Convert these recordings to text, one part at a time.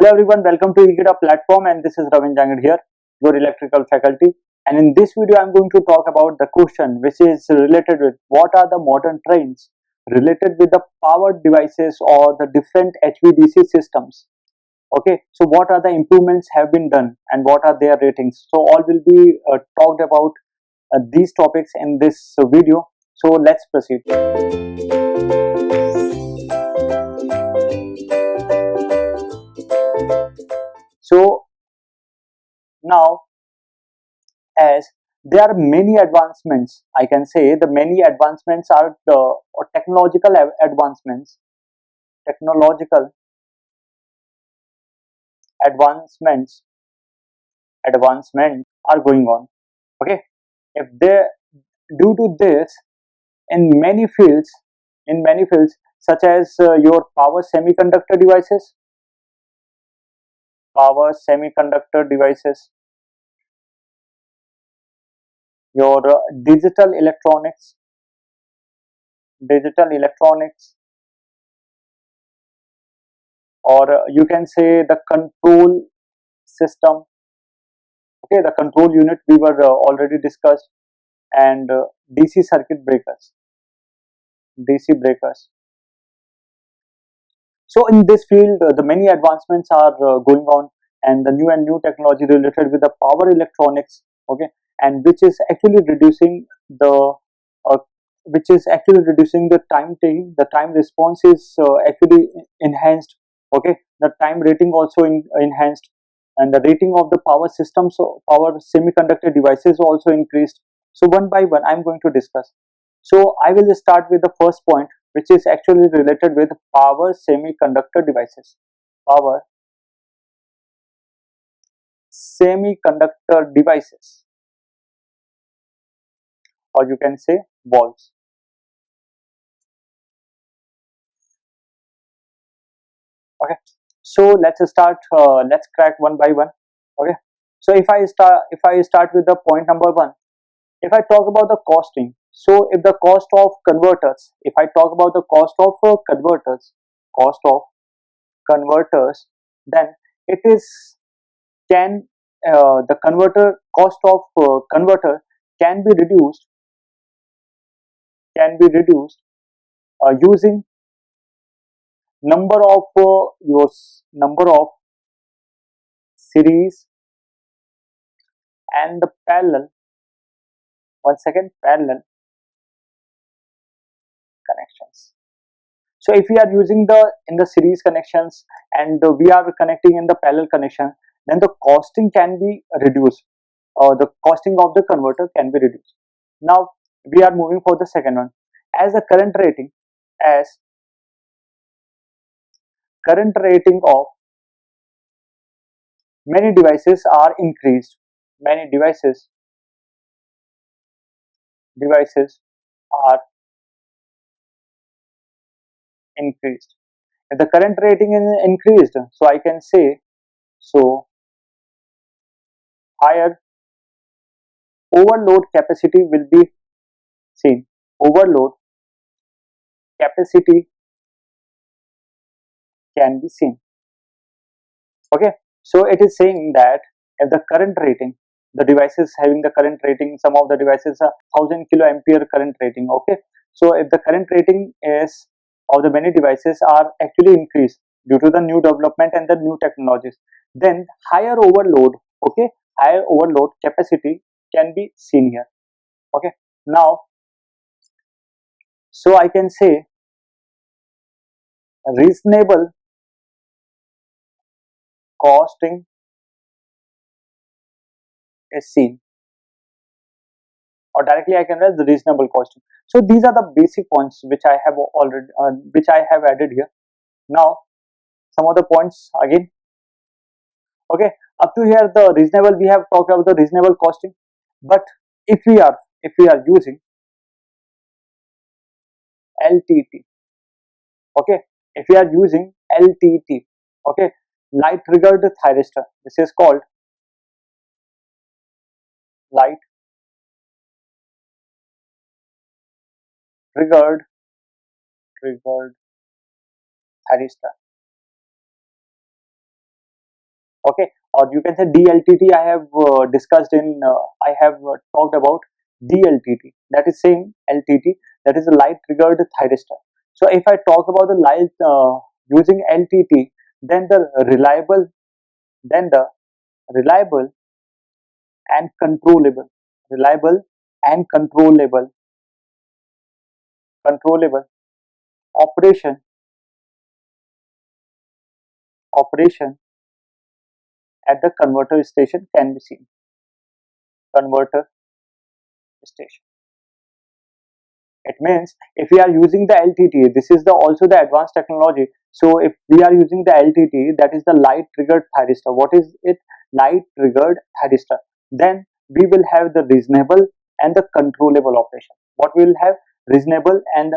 Hello everyone, welcome to Ekeeda platform, and this is Ravin Jangid here, your electrical faculty. And in this video, I'm going to talk about the question which is related with what are the modern trends related with the powered devices or the different HVDC systems. Okay, so what are the improvements have been done and what are their ratings? So all will be talked about these topics in this video. So let's proceed. So now, as there are many advancements, I can say the many advancements are or technological advancements, technological advancements, advancements are going on. Okay, if they due to this in many fields, such as your power semiconductor devices, your digital electronics, or you can say the control system. Okay, the control unit we were already discussed, and DC circuit breakers, DC breakers. So in this field, the many advancements are going on, and the new technology related with the power electronics. Okay, and which is actually reducing the time taking. The time response is actually enhanced. Okay, the time rating also enhanced, and the rating of the power systems, so power semiconductor devices also increased. So one by one, I'm going to discuss. So I will start with the first point, which is actually related with power semiconductor devices. Power semiconductor devices, or you can say balls. Okay, so let's start. Let's crack one by one. Okay, so if I start with the point number one, if I talk about the costing, so if the cost of converters, if I talk about the cost of converters, then it is can the converter cost of converter can be reduced using number of number of series and the parallel, parallel connections. So if we are using the in the series connections and we are connecting in the parallel connection, then the costing can be reduced, or the costing of the converter can be reduced. Now we are moving for the second one. As the current rating of many devices are increased, many devices are increased. If the current rating is increased, so I can say, so higher overload capacity will be seen. Overload capacity can be seen. Okay, so it is saying that if the current rating, the devices having the current rating, some of the devices are 1000 kiloampere current rating. Okay, so if the current rating is of the many devices are actually increased due to the new development and the new technologies, then higher overload, okay, higher overload capacity can be seen here. Okay, now, so I can say reasonable costing is seen, or directly I can write the reasonable costing. So these are the basic points which I have already which I have added here. Now some of the points again. Okay, up to here the reasonable, we have talked about the reasonable costing. But if we are using LTT, okay, if we are using LTT, okay, light triggered thyristor, this is called light triggered thyristor. Okay, or you can say DLTT. I have discussed in I have talked about DLTT, that is same LTT, that is a light triggered thyristor. So if I talk about the light using LTT, then the reliable and controllable reliable and controllable operation at the converter station can be seen. Converter station, it means if we are using the LTT, this is the also the advanced technology. So if we are using the LTT, that is the light triggered thyristor. What is it? Light triggered thyristor. Then we will have the reasonable and the controllable operation. What we will have? Reasonable and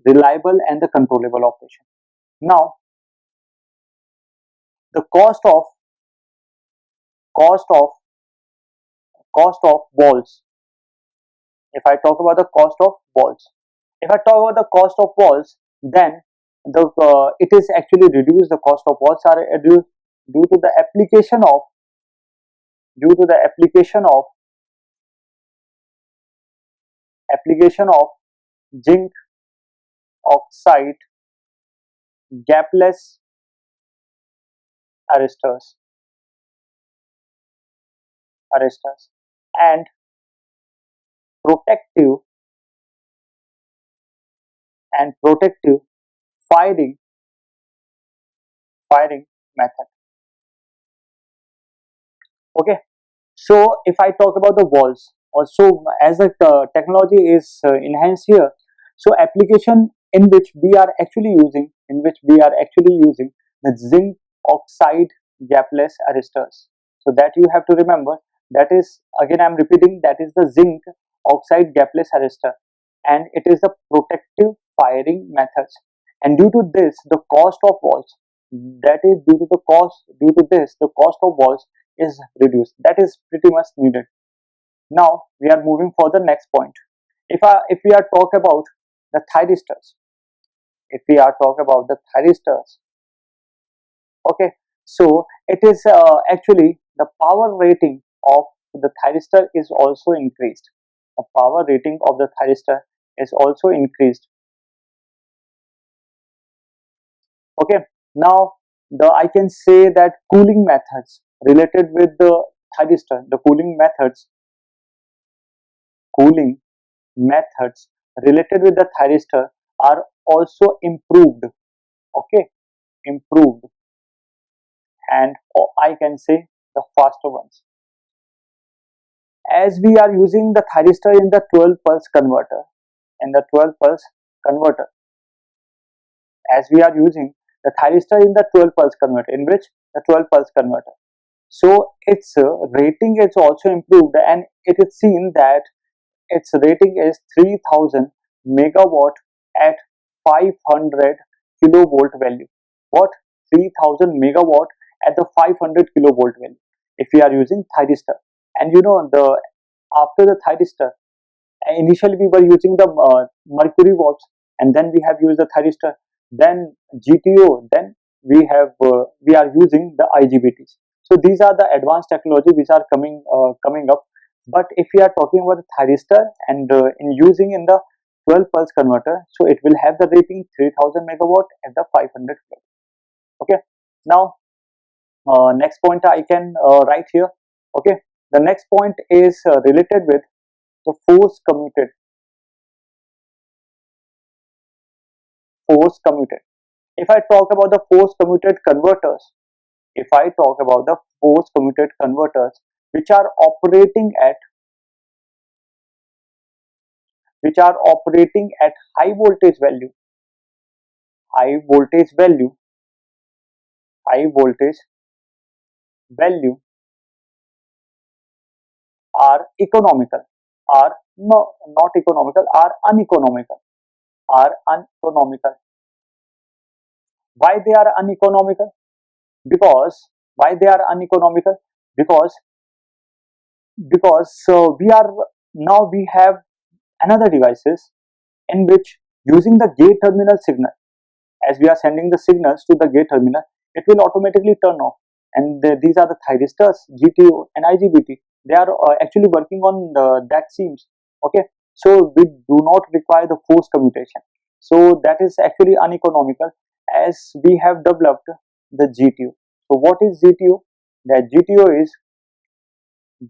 reliable and the controllable operation. Now the cost of cost of walls. If I talk about the cost of walls, if I talk about the cost of walls, then it is actually reduced. The cost of walls are reduced due to the application of zinc oxide gapless arresters and protective firing method. Okay, so if I talk about the walls, also as the technology is enhanced here, so application in which we are actually using the zinc oxide gapless arresters. So that you have to remember, that is, again I am repeating, that is the zinc oxide gapless arrestor, and it is the protective firing methods. And due to this, the cost of walls, that is due to this, the cost of walls is reduced. That is pretty much needed. Now we are moving for the next point. If we are talk about the thyristors, okay, so it is actually the power rating of the thyristor is also increased. The power rating of the thyristor is also increased. Okay, now I can say that cooling methods related with the thyristor, the cooling methods related with the thyristor are also improved. Okay, improved, and I can say the faster ones. As we are using the thyristor in the 12 pulse converter, as we are using the thyristor in the 12 pulse converter, in which the 12 pulse converter, so its rating is also improved, and it is seen that its rating is 3000 megawatt at 500 kilovolt value. What? 3000 megawatt at the 500 kilovolt value if we are using thyristor. And you know, after the thyristor, initially we were using the mercury valves, and then we have used the thyristor, then GTO, then we are using the IGBTs. So these are the advanced technology which are coming up. But if we are talking about the thyristor and in using in the 12 pulse converter, so it will have the rating 3000 megawatt at the 500 volt. Okay, now next point I can write here. Okay, the next point is related with the force commuted. If I talk about the force commuted converters, which are operating at high voltage value, high voltage value are economical, are no, not economical, are uneconomical, Why they are uneconomical? Because why they are uneconomical? Because we have another devices in which using the gate terminal signal, as we are sending the signals to the gate terminal, it will automatically turn off. these are the thyristors, GTO and IGBT. They are actually working on that seams. Okay, so we do not require the force commutation. So that is actually uneconomical, as we have developed the GTO. So what is GTO? That GTO is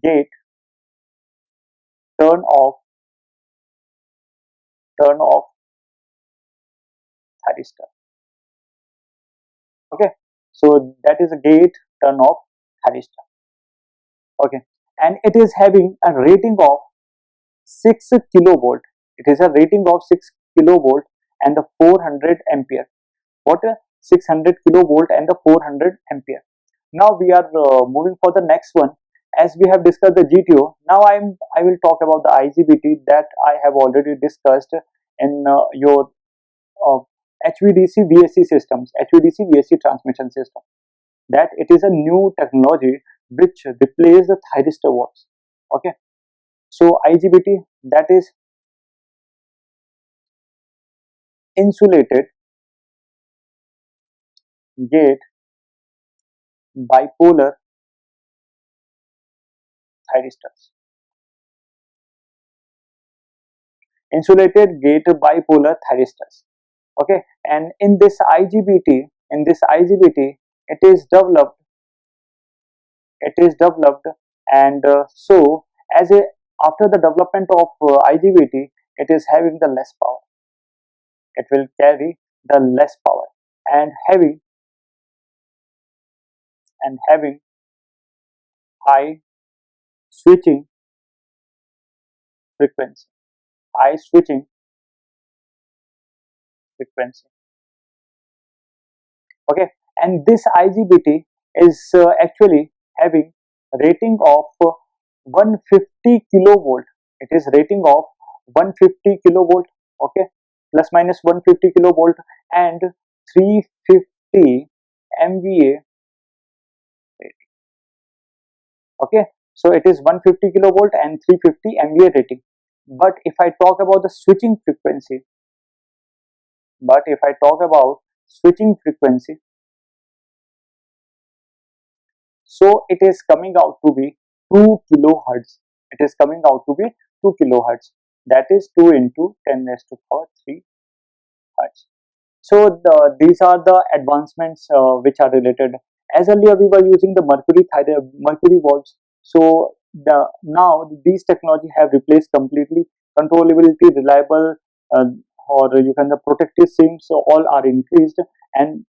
gate turn off thyristor. Okay, so that is a gate turn off thyristor. Okay, and it is having a rating of 6 kilovolt. It is a rating of 6 kilovolt and the 400 ampere. What? 600 kilovolt and the 400 ampere. Now we are moving for the next one. As we have discussed the GTO, now I will talk about the IGBT that I have already discussed in your HVDC VSC systems, HVDC VSC transmission system. That it is a new technology which replaces the thyristor valves. Okay, so IGBT, that is insulated gate bipolar thyristors. Insulated gate bipolar thyristors. Okay, and in this IGBT, it is developed, and so as a after the development of IGBT, it is having the less power. It will carry the less power and having high switching frequency. High switching frequency. Okay, and this IGBT is actually having rating of 150 kilovolt. It is rating of 150 kilovolt. Okay, plus minus 150 kilovolt and 350 MVA rating. Okay, so it is 150 kilovolt and 350 MVA rating. But if I talk about the switching frequency, so it is coming out to be 2 kilohertz. It is coming out to be 2 kilohertz. That is 2 into 10 raised to power 3 hertz. So these are the advancements which are related. As earlier we were using the mercury valves. So now these technology have replaced completely controllability, reliable, or you can the protective seams. So all are increased, and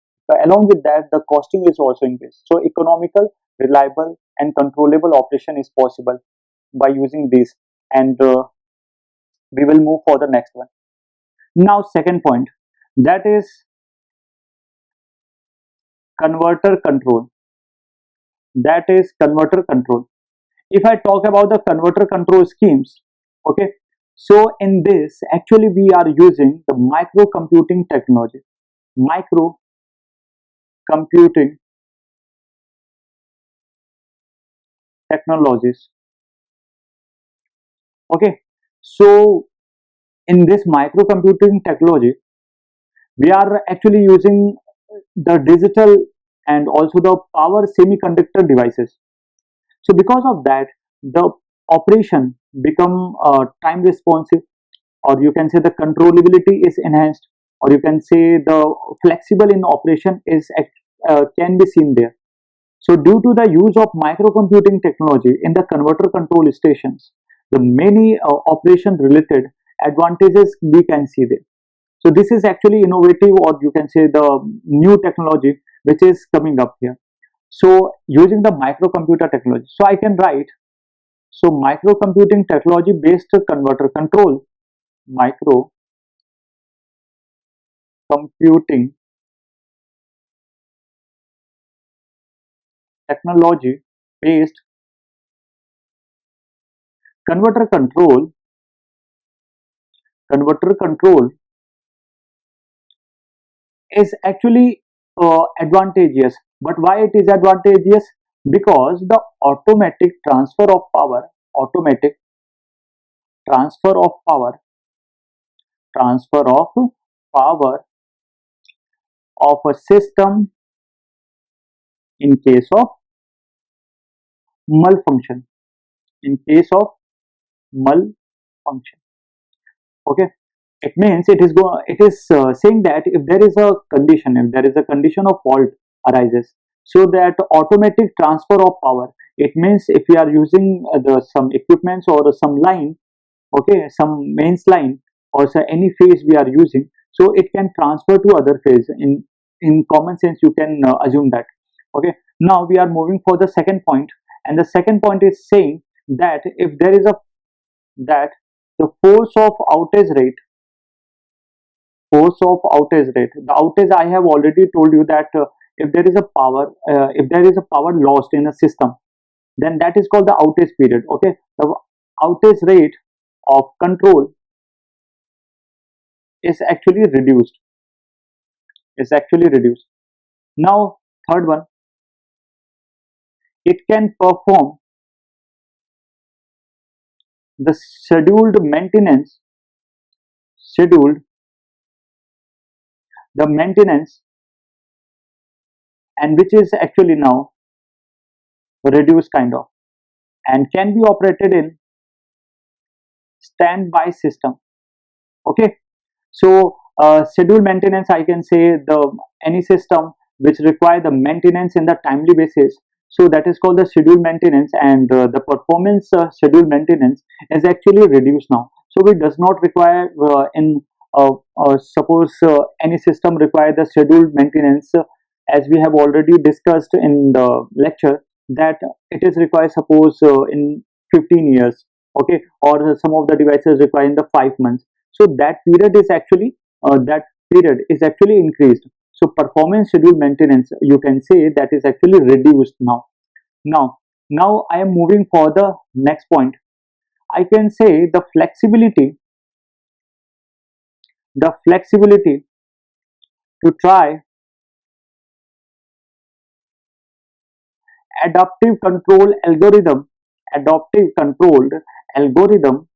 along with that the costing is also increased. So economical, reliable, and controllable operation is possible by using this, and we will move for the next one. Now second point, that is converter control. If I talk about the converter control schemes, okay, so in this actually we are using the microcomputing technology. Microcomputing technologies. Okay, so in this microcomputing technology, we are actually using the digital and also the power semiconductor devices. So because of that, the operation become time responsive, or you can say the controllability is enhanced, or you can say the flexible in operation is can be seen there. So due to the use of microcomputing technology in the converter control stations, the many operation related advantages we can see there. So this is actually innovative, or you can say the new technology which is coming up here. So using the microcomputer technology, so I can write, so microcomputing technology based converter control, microcomputing technology based converter control is actually advantageous. But why it is advantageous? Because the automatic transfer of power of a system in case of malfunction, in case of malfunction, okay, it means it is saying that if there is a condition, if there is a condition of fault arises, so that automatic transfer of power, it means if we are using the some equipments or some line, okay, some mains line or so any phase we are using, so it can transfer to other phase. In common sense you can assume that, okay. Now we are moving for the second point, and the second point is saying that if there is a that the force of outage rate, the outage I have already told you that if there is a power, if there is a power lost in a system, then that is called the outage period, okay. The outage rate of control is actually reduced, now third one, it can perform the scheduled the maintenance, and which is actually now reduced kind of, and can be operated in standby system, okay. So scheduled maintenance, I can say the any system which require the maintenance in the timely basis, so that is called the scheduled maintenance, and the performance scheduled maintenance is actually reduced now, so it does not require in suppose any system require the scheduled maintenance, as we have already discussed in the lecture, that it is required suppose in 15 years, okay, or some of the devices require in the 5 months, so that period is actually increased, so performance scheduled maintenance, you can say, that is actually reduced now. Now I am moving for the next point. I can say the flexibility to try adaptive controlled algorithm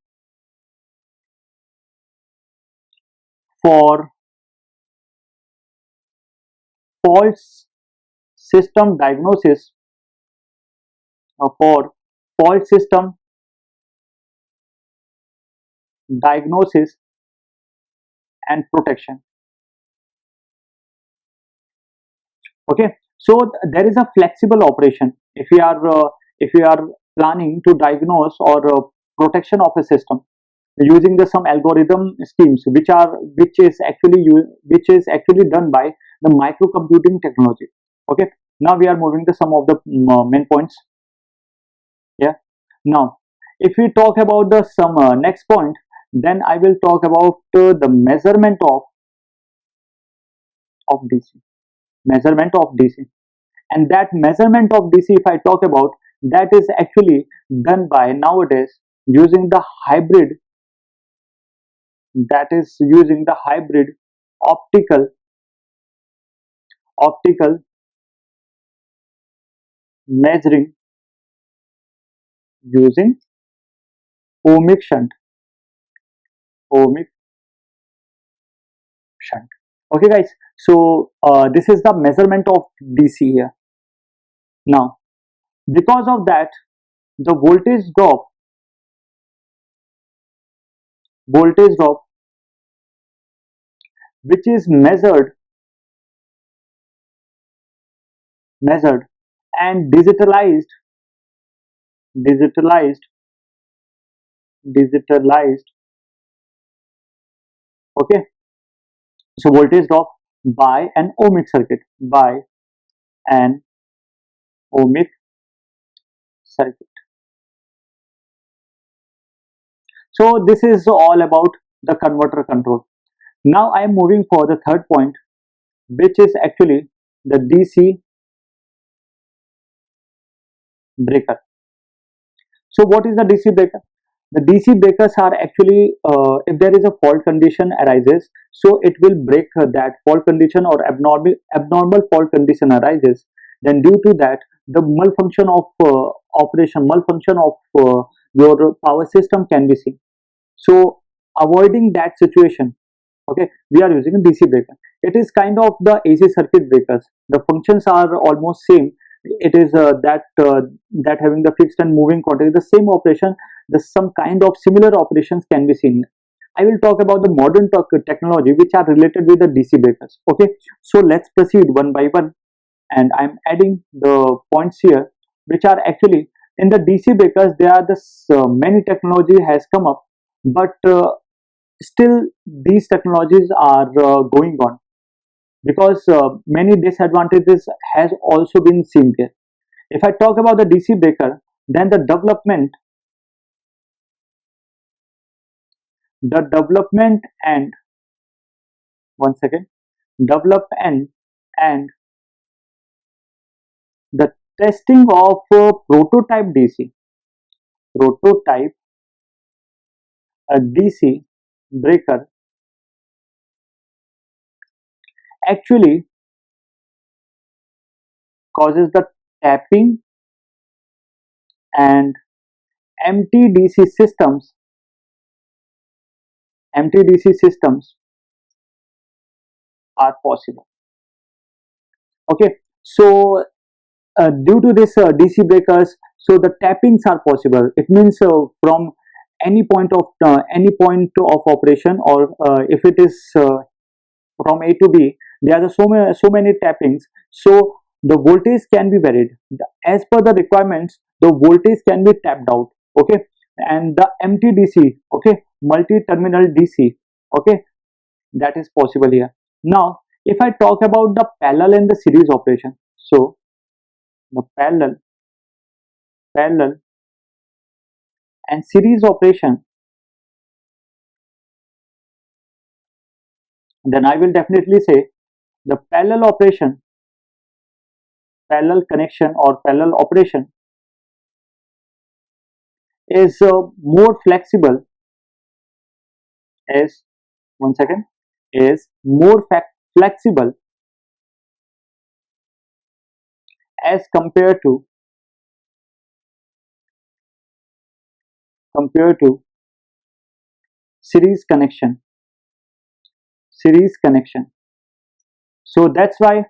for false system diagnosis, for fault system diagnosis and protection, okay. So there is a flexible operation if we are planning to diagnose or protection of a system using the some algorithm schemes which is actually done by the microcomputing technology, okay. Now we are moving to some of the main points, yeah. Now if we talk about the some next point, then I will talk about the measurement of DC, and that measurement of DC, if I talk about, that is actually done by nowadays using the hybrid, optical measuring using ohmic shunt, ohmic shunt, okay guys. So this is the measurement of DC here. Now because of that, the voltage drop which is measured and digitalized, okay. So voltage drop by an ohmic circuit, So this is all about the converter control. Now I am moving for the third point, which is actually the DC breaker. So what is the DC breaker? The DC breakers are actually, if there is a fault condition arises, so it will break that fault condition, or abnormal fault condition arises. Then due to that, the malfunction of your power system can be seen. So avoiding that situation, okay, we are using a DC breaker. It is kind of the AC circuit breakers. The functions are almost same. it is that having the fixed and moving quantity, the same operation, the some kind of similar operations can be seen here. I will talk about the modern technology which are related with the DC breakers. Okay, so let's proceed one by one, and I'm adding the points here which are actually in the DC breakers. There are this many technology has come up, but still these technologies are going on, because many disadvantages has also been seen there. If I talk about the DC breaker, then the development and one second, development and the testing of prototype DC breaker actually causes the tapping, and empty DC systems empty DC systems are possible. Okay, so due to this DC breakers, so the tappings are possible. It means from any point of operation, or if it is from A to B, there are so many tappings. So the voltage can be varied as per the requirements. The voltage can be tapped out. Okay, and the empty DC, okay, multi-terminal DC, okay, that is possible here. Now, if I talk about the parallel and the series operation, so the parallel and series operation, then I will definitely say the parallel connection or parallel operation is more flexible, is one second, is more flexible as compared to series connection. So that's why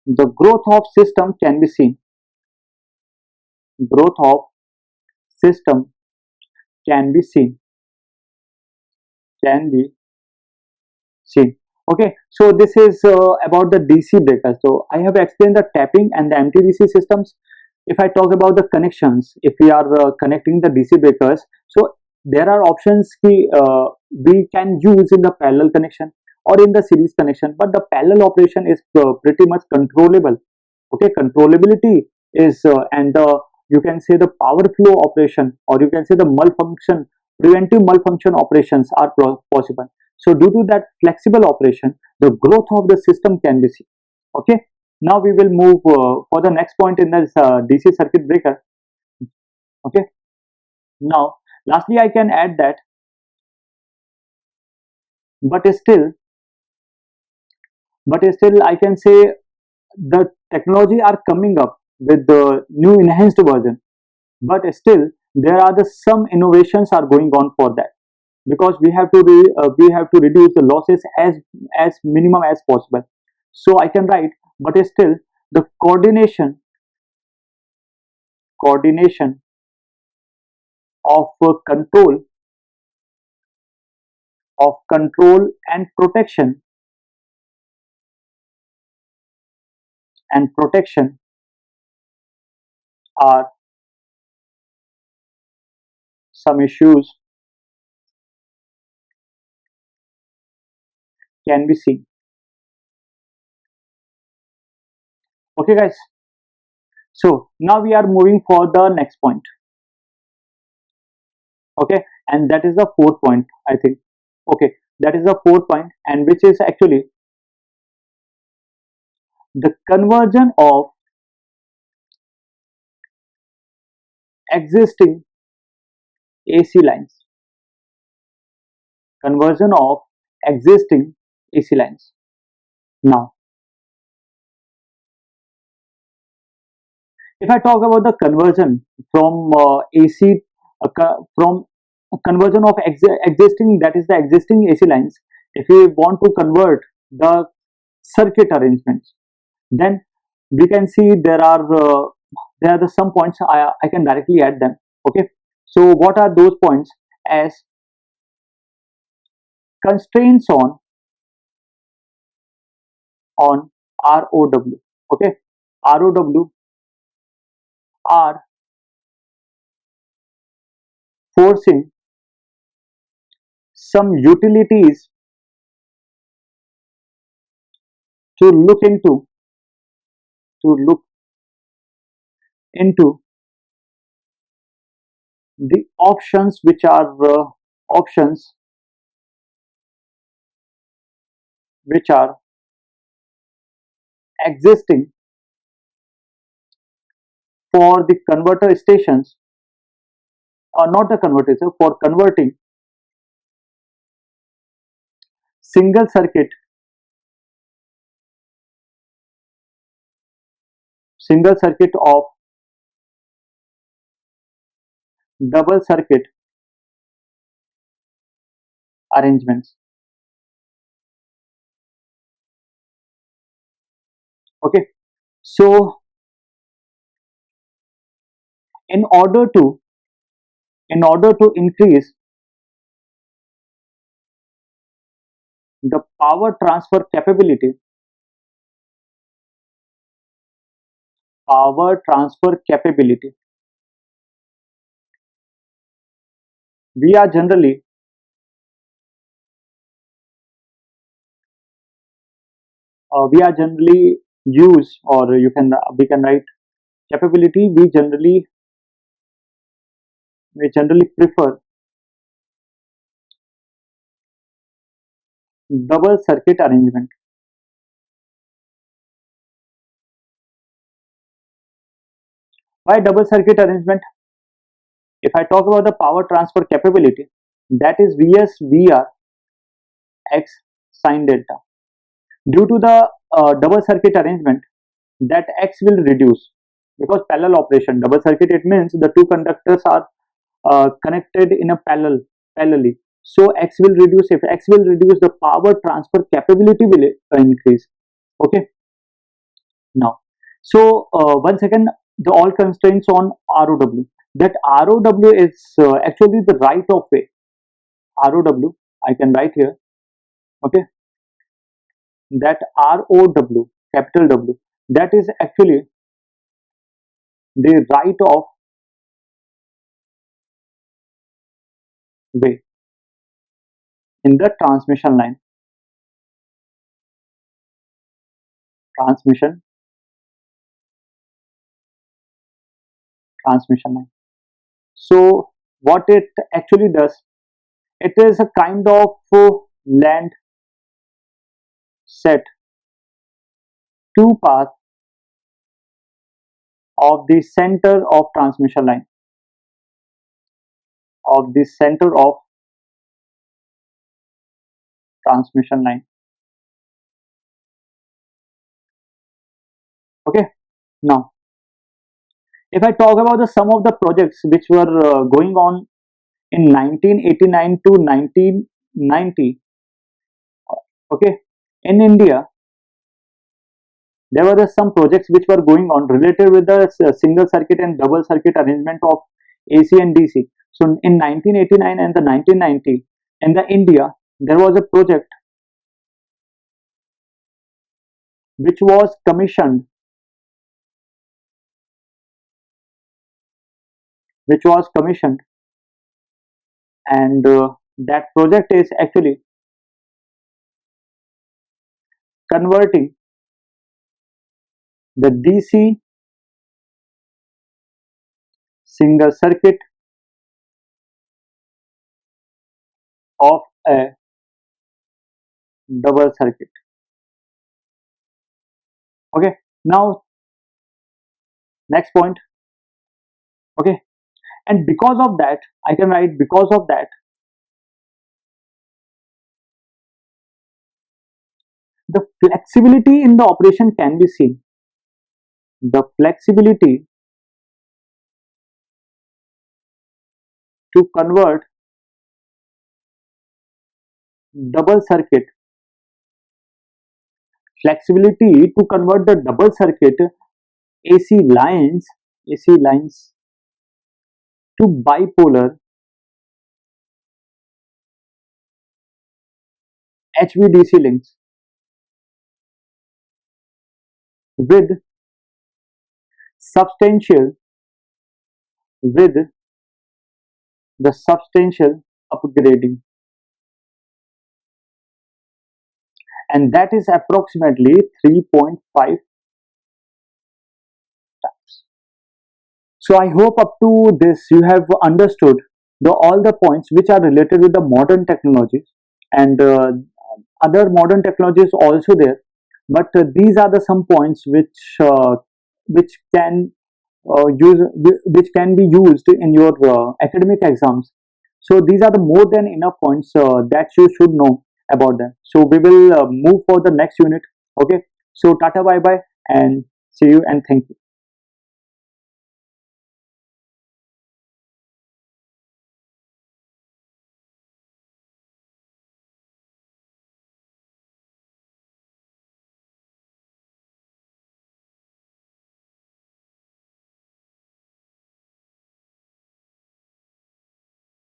the growth of system can be seen. Growth of system can be seen. Can be seen. Okay, so this is about the DC breaker. So I have explained the tapping and the empty DC systems. If I talk about the connections, if we are connecting the DC breakers, so there are options we can use in the parallel connection or in the series connection, but the parallel operation is pretty much controllable. Okay, controllability is and you can say the power flow operation, or you can say the preventive malfunction operations are possible. So due to that flexible operation, the growth of the system can be seen. Okay, now we will move for the next point in this DC circuit breaker. Okay, now lastly I can add that, but still I can say the technology are coming up with the new enhanced version, but still there are some innovations are going on for that, because we have to reduce the losses as minimum as possible. So I can write, but still the coordination of control and protection are some issues can be seen. Okay guys, so now we are moving for the next point. Okay, and that is the fourth point, I think. Okay, that is the fourth point, and which is actually the conversion of existing AC lines. Conversion of existing AC lines. Now, if I talk about the conversion from AC, from conversion of existing, that is the existing AC lines, if we want to convert the circuit arrangements, then we can see there are some points I can directly add them. Okay, so what are those points? As constraints on ROW. Okay, ROW are forcing some utilities to look into the options which are existing for the converter stations, or not the converters, for converting single circuit of double circuit arrangements. Okay, so in order to increase the power transfer capability, we are generally use, or we can write capability. We generally prefer double circuit arrangement. Why double circuit arrangement? If I talk about the power transfer capability, that is Vs Vr x sine delta. Due to the double circuit arrangement, that x will reduce, because parallel operation. Double circuit, it means the two conductors are connected in a parallelly. So x will reduce. If x will reduce, the power transfer capability will increase. Okay. Now, so once again, the all constraints on ROW. That ROW is actually the right of way. ROW, I can write here. Okay, that ROW, capital W, that is actually the right of way in the transmission line. Transmission line. So what it actually does, it is a kind of land set two paths of the center of transmission line, Okay, now if I talk about some of the projects which were going on in 1989 to 1990, okay, in India, there were some projects which were going on related with the single circuit and double circuit arrangement of AC and DC. So in 1989 and the 1990, in the India, there was a project which was commissioned, and that project is actually converting the DC single circuit of a double circuit. Okay, now next point. Okay, and because of that, I can write, because of that, the flexibility in the operation can be seen. The flexibility to convert double circuit flexibility to convert the double circuit AC lines to bipolar HVDC links with substantial with the substantial upgrading, and that is approximately 3.5 times. So I hope up to this you have understood all the points which are related with the modern technologies, and other modern technologies also there, but these are the some points which can which can be used in your academic exams. So these are the more than enough points that you should know about them. So we will move for the next unit. Okay, so tata, bye bye, and see you, and thank you.